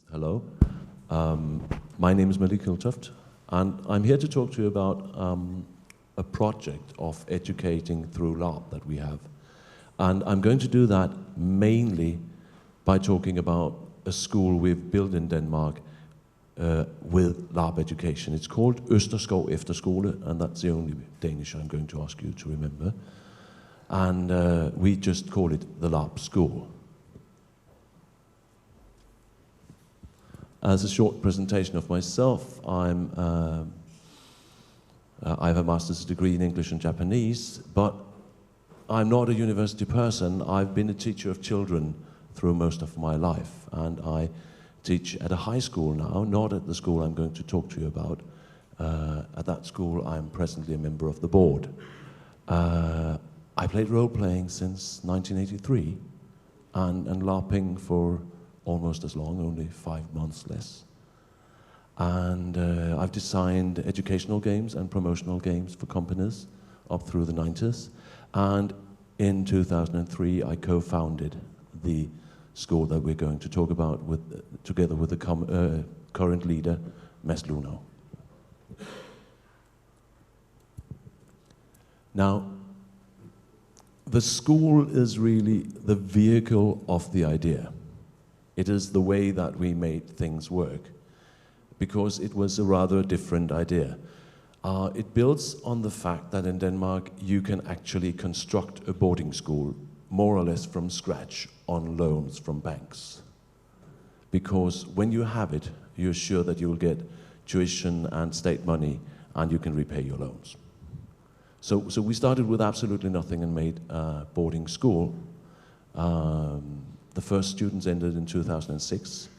Hello. My name is Malik Hyltoft, and I'm here to talk to you about a project of educating through LARP that we have. And I'm going to do that mainly by talking about a school we've built in Denmark with LARP education. It's called Østerskov Efterskole, and that's the only Danish I'm going to ask you to remember. And we just call it the LARP School. As a short presentation of myself, I have a master's degree in English and Japanese, but I'm not a university person. I've been a teacher of children through most of my life, and I teach at a high school now, not at the school I'm going to talk to you about. At that school, I'm presently a member of the board. I played role-playing since 1983, and LARPing for almost as long, only 5 months less. And I've designed educational games and promotional games for companies up through the 90s. And in 2003, I co-founded the school that we're going to talk about together with the current leader, Mads Luno. Now, the school is really the vehicle of the idea. It is the way that we made things work, because it was a rather different idea. It builds on the fact that in Denmark you can actually construct a boarding school more or less from scratch on loans from banks. Because when you have it, you're sure that you will get tuition and state money and you can repay your loans. So we started with absolutely nothing and made a boarding school. The first students entered in 2006,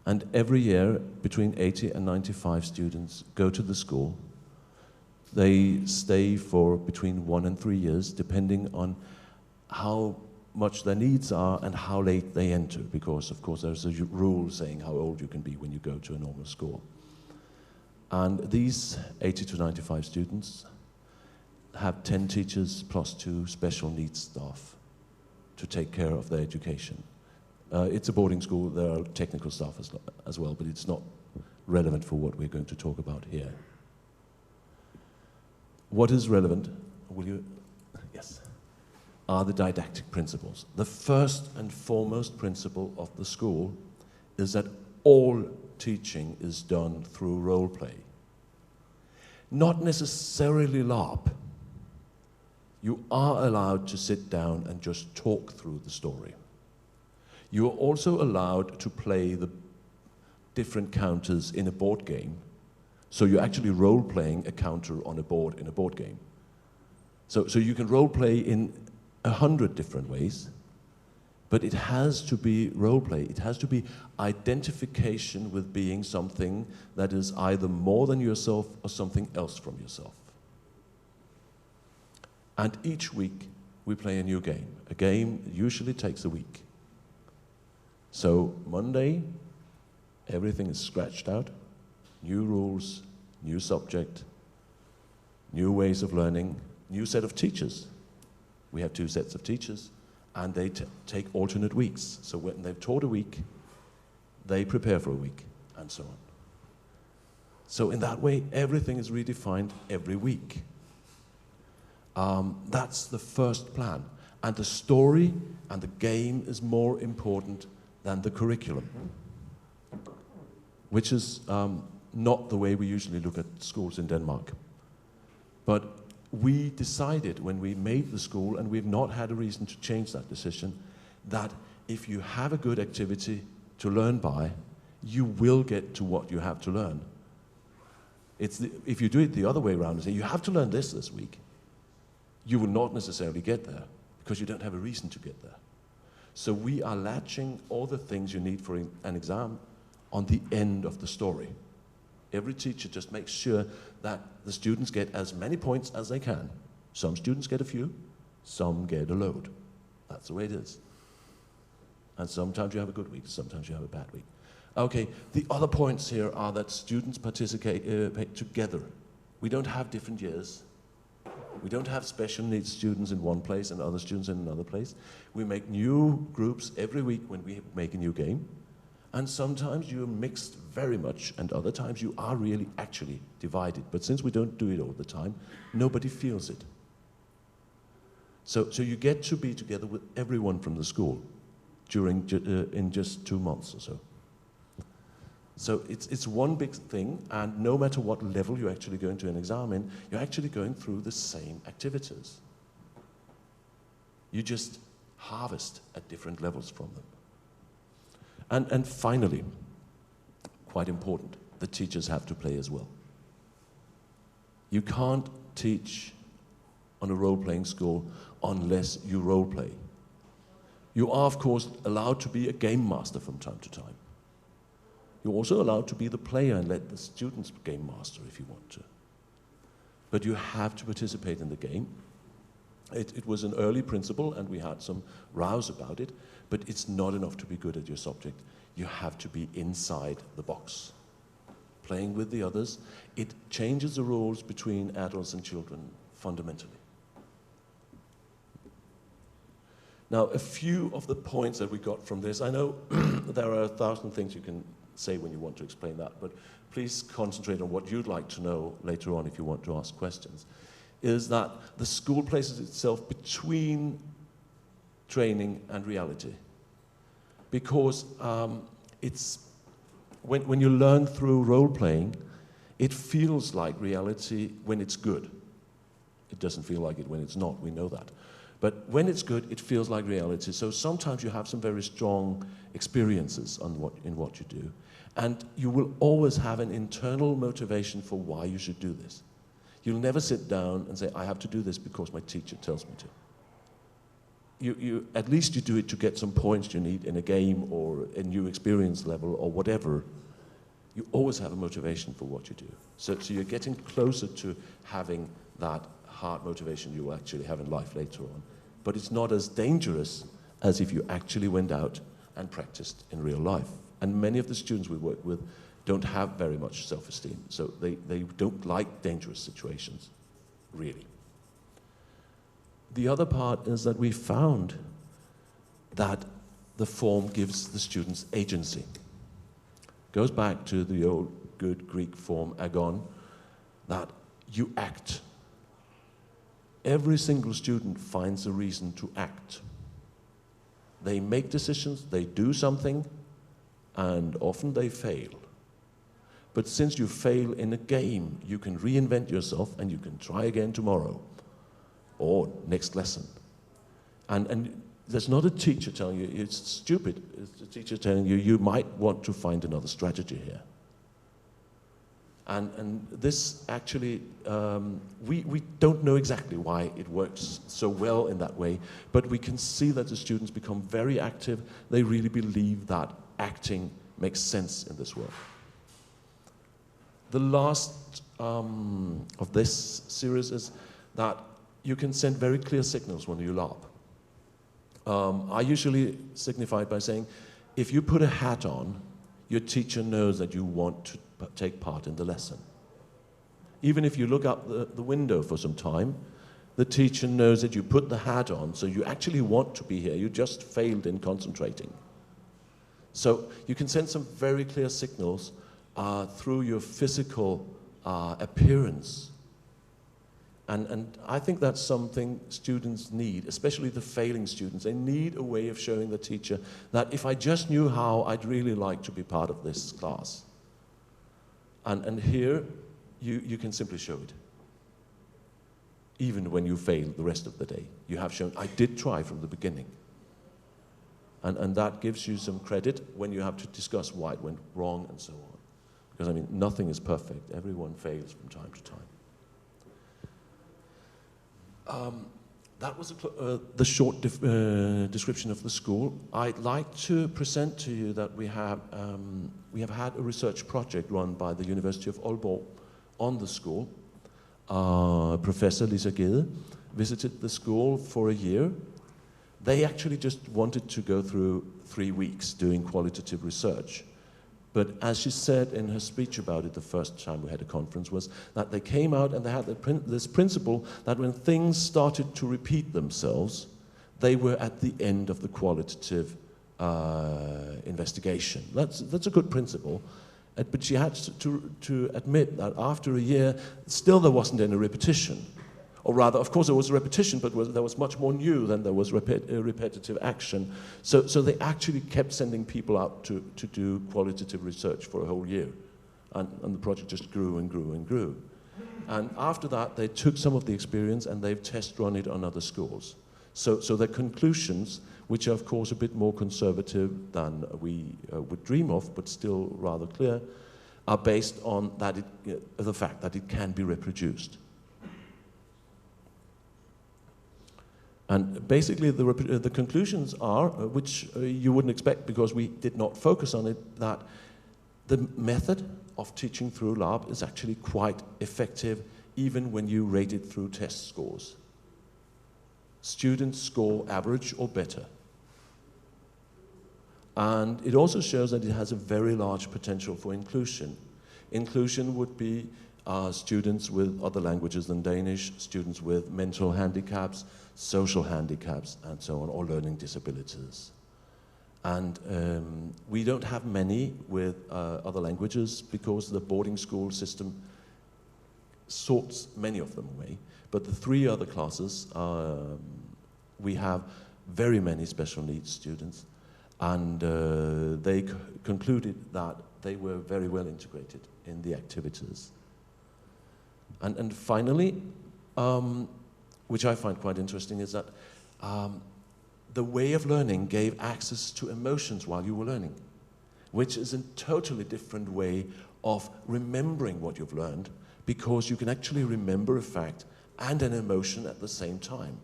and every year between 80 and 95 students go to the school. They stay for between 1 and 3 years, depending on how much their needs are and how late they enter, because of course there's a rule saying how old you can be when you go to a normal school. And these 80 to 95 students have 10 teachers plus 2 special needs staff to take care of their education. It's a boarding school, there are technical staff as well, but it's not relevant for what we're going to talk about here. What is relevant, yes, are the didactic principles. The first and foremost principle of the school is that all teaching is done through role play. Not necessarily LARP. You are allowed to sit down and just talk through the story. You are also allowed to play the different counters in a board game. So you're actually role-playing a counter on a board in a board game. So you can role-play in 100 different ways, but it has to be role-play. It has to be identification with being something that is either more than yourself or something else from yourself. And each week, we play a new game. A game usually takes a week. So Monday, everything is scratched out. New rules, new subject, new ways of learning, new set of teachers. We have 2 sets of teachers, and they take alternate weeks. So when they've taught a week, they prepare for a week, and so on. So in that way, everything is redefined every week. That's the first plan. And the story and the game is more important than the curriculum, which is not the way we usually look at schools in Denmark. But we decided when we made the school, and we've not had a reason to change that decision, that if you have a good activity to learn by, you will get to what you have to learn. If you do it the other way around and say, you have to learn this week, you will not necessarily get there, because you don't have a reason to get there. So we are latching all the things you need for an exam on the end of the story. Every teacher just makes sure that the students get as many points as they can. Some students get a few, some get a load. That's the way it is. And sometimes you have a good week, sometimes you have a bad week. Okay, the other points here are that students participate together. We don't have different years. We don't have special needs students in one place and other students in another place. We make new groups every week when we make a new game. And sometimes you're mixed very much, and other times you are really actually divided. But since we don't do it all the time, nobody feels it. So you get to be together with everyone from the school in just 2 months or so. So it's one big thing, and no matter what level you're actually going to an exam in, you're actually going through the same activities. You just harvest at different levels from them. And finally, quite important, the teachers have to play as well. You can't teach on a role-playing school unless you role-play. You are, of course, allowed to be a game master from time to time. You're also allowed to be the player and let the students game master if you want to. But you have to participate in the game. It was an early principle, and we had some rows about it, but it's not enough to be good at your subject. You have to be inside the box, playing with the others. It changes the rules between adults and children fundamentally. Now, a few of the points that we got from this, I know there are 1,000 things you can say when you want to explain that, but please concentrate on what you'd like to know later on if you want to ask questions, is that the school places itself between training and reality. Because when you learn through role-playing, it feels like reality when it's good. It doesn't feel like it when it's not, we know that. But when it's good, it feels like reality. So sometimes you have some very strong experiences in what you do. And you will always have an internal motivation for why you should do this. You'll never sit down and say, I have to do this because my teacher tells me to. At least you do it to get some points you need in a game or a new experience level or whatever. You always have a motivation for what you do. So you're getting closer to having that hard motivation you will actually have in life later on. But it's not as dangerous as if you actually went out and practiced in real life. And many of the students we work with don't have very much self-esteem, so they don't like dangerous situations, really. The other part is that we found that the form gives the students agency. Goes back to the old good Greek form agon, that you act. Every single student finds a reason to act. They make decisions, they do something, and often they fail. But since you fail in a game, you can reinvent yourself and you can try again tomorrow or next lesson. And there's not a teacher telling you, it's stupid. It's a teacher telling you, you might want to find another strategy here. And this actually, we don't know exactly why it works so well in that way, but we can see that the students become very active. They really believe that acting makes sense in this world. The last of this series is that you can send very clear signals when you LARP. I usually signify it by saying, if you put a hat on, your teacher knows that you want to take part in the lesson. Even if you look out the window for some time, the teacher knows that you put the hat on, so you actually want to be here. You just failed in concentrating. So you can send some very clear signals through your physical appearance. And I think that's something students need, especially the failing students. They need a way of showing the teacher that if I just knew how, I'd really like to be part of this class. And here, you can simply show it. Even when you fail the rest of the day. You have shown, I did try from the beginning. And that gives you some credit when you have to discuss why it went wrong and so on. Because, I mean, nothing is perfect. Everyone fails from time to time. That was the short description of the school. I'd like to present to you that we have had a research project run by the University of Aalborg on the school. Professor Lisa Gede visited the school for a year. They actually just wanted to go through 3 weeks doing qualitative research. But as she said in her speech about it the first time we had a conference, was that they came out and they had this principle that when things started to repeat themselves, they were at the end of the qualitative investigation. That's a good principle. But she had to admit that after a year, still there wasn't any repetition. Or rather, of course, there was repetition, but there was much more new than there was repetitive action. So they actually kept sending people out to do qualitative research for a whole year. And the project just grew and grew and grew. And after that, they took some of the experience and they've test run it on other schools. So their conclusions, which are of course a bit more conservative than we would dream of, but still rather clear, are based on that the fact that it can be reproduced. And basically the conclusions are, which you wouldn't expect because we did not focus on it, that the method of teaching through lab is actually quite effective even when you rate it through test scores. Students score average or better. And it also shows that it has a very large potential for inclusion. Inclusion would be students with other languages than Danish, students with mental handicaps, social handicaps, and so on, or learning disabilities. And we don't have many with other languages because the boarding school system sorts many of them away. But the 3 other classes, we have very many special needs students. And they concluded that they were very well integrated in the activities. And finally, which I find quite interesting, is that the way of learning gave access to emotions while you were learning, which is a totally different way of remembering what you've learned, because you can actually remember a fact and an emotion at the same time,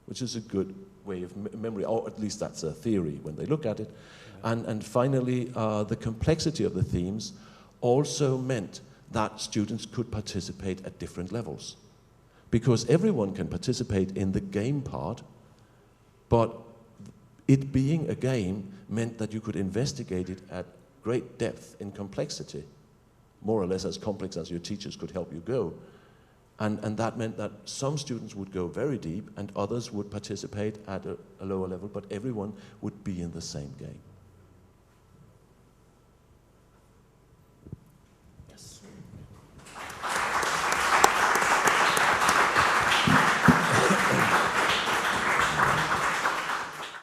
which is a good way of memory, or at least that's a theory when they look at it. Yeah. And finally, the complexity of the themes also meant that students could participate at different levels, because everyone can participate in the game part, but it being a game meant that you could investigate it at great depth in complexity, more or less as complex as your teachers could help you go. And that meant that some students would go very deep and others would participate at a lower level, but everyone would be in the same game.